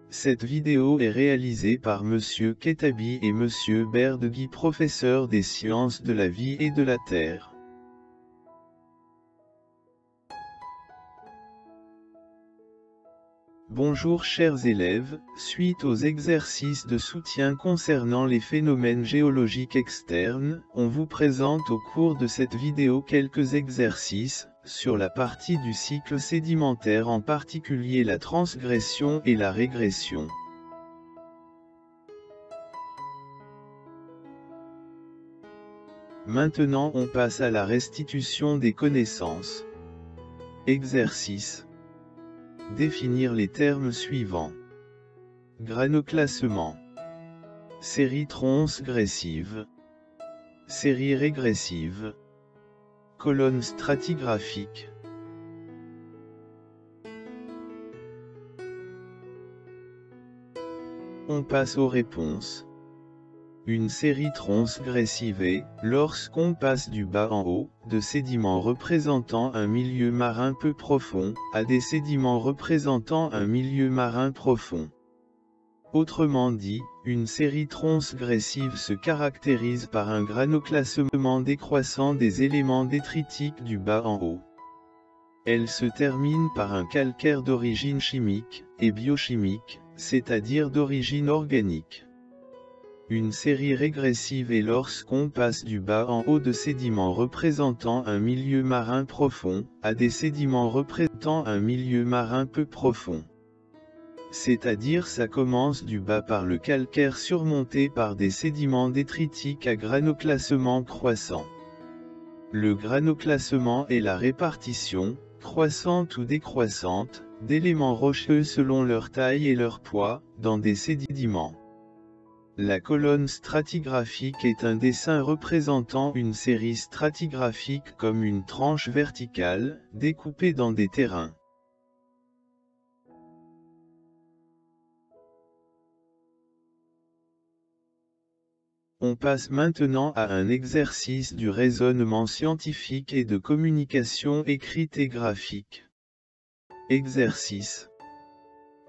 Cette vidéo est réalisée par Monsieur Ketabi et Monsieur Berdegui, professeurs des sciences de la vie et de la Terre. Bonjour chers élèves, suite aux exercices de soutien concernant les phénomènes géologiques externes, on vous présente au cours de cette vidéo quelques exercices, sur la partie du cycle sédimentaire, en particulier la transgression et la régression. Maintenant on passe à la restitution des connaissances. Exercice. Définir les termes suivants. Granoclassement. Série transgressive. Série régressive. Colonne stratigraphique. On passe aux réponses. Une série transgressive est, lorsqu'on passe du bas en haut, de sédiments représentant un milieu marin peu profond, à des sédiments représentant un milieu marin profond. Autrement dit, une série transgressive se caractérise par un granoclassement décroissant des éléments détritiques du bas en haut. Elle se termine par un calcaire d'origine chimique, et biochimique, c'est-à-dire d'origine organique. Une série régressive est lorsqu'on passe du bas en haut de sédiments représentant un milieu marin profond, à des sédiments représentant un milieu marin peu profond. C'est-à-dire ça commence du bas par le calcaire surmonté par des sédiments détritiques à granoclassement croissant. Le granoclassement est la répartition, croissante ou décroissante, d'éléments rocheux selon leur taille et leur poids, dans des sédiments. La colonne stratigraphique est un dessin représentant une série stratigraphique comme une tranche verticale, découpée dans des terrains. On passe maintenant à un exercice du raisonnement scientifique et de communication écrite et graphique. Exercice.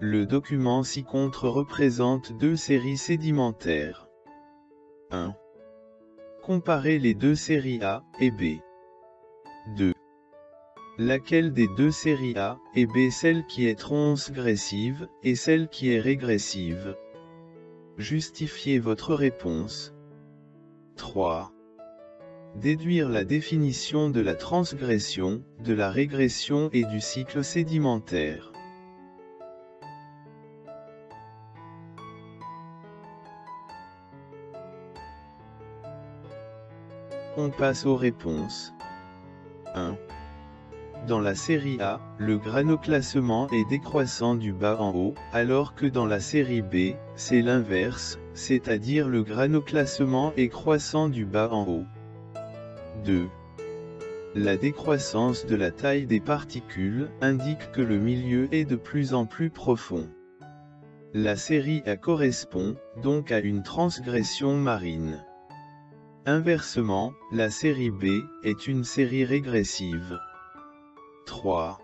Le document ci-contre représente deux séries sédimentaires. 1. Comparer les deux séries A et B. 2. Laquelle des deux séries A et B, celle qui est transgressive, et celle qui est régressive? Justifiez votre réponse. 3. Déduire la définition de la transgression, de la régression et du cycle sédimentaire. On passe aux réponses. 1. Dans la série A, le granoclassement est décroissant du bas en haut, alors que dans la série B, c'est l'inverse, c'est-à-dire le granoclassement est croissant du bas en haut. 2. La décroissance de la taille des particules indique que le milieu est de plus en plus profond. La série A correspond, donc à une transgression marine. Inversement, la série B est une série régressive. 3.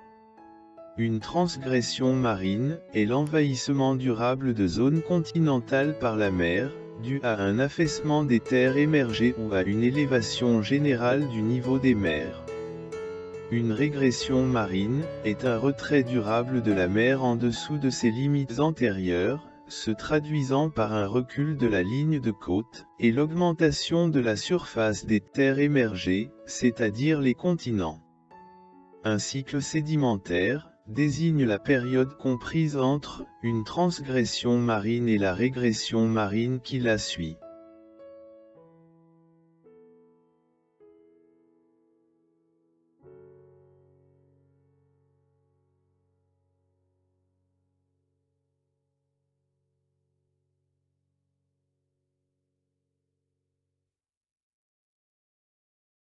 Une transgression marine est l'envahissement durable de zones continentales par la mer, dû à un affaissement des terres émergées ou à une élévation générale du niveau des mers. Une régression marine est un retrait durable de la mer en dessous de ses limites antérieures, se traduisant par un recul de la ligne de côte, et l'augmentation de la surface des terres émergées, c'est-à-dire les continents. Un cycle sédimentaire désigne la période comprise entre une transgression marine et la régression marine qui la suit.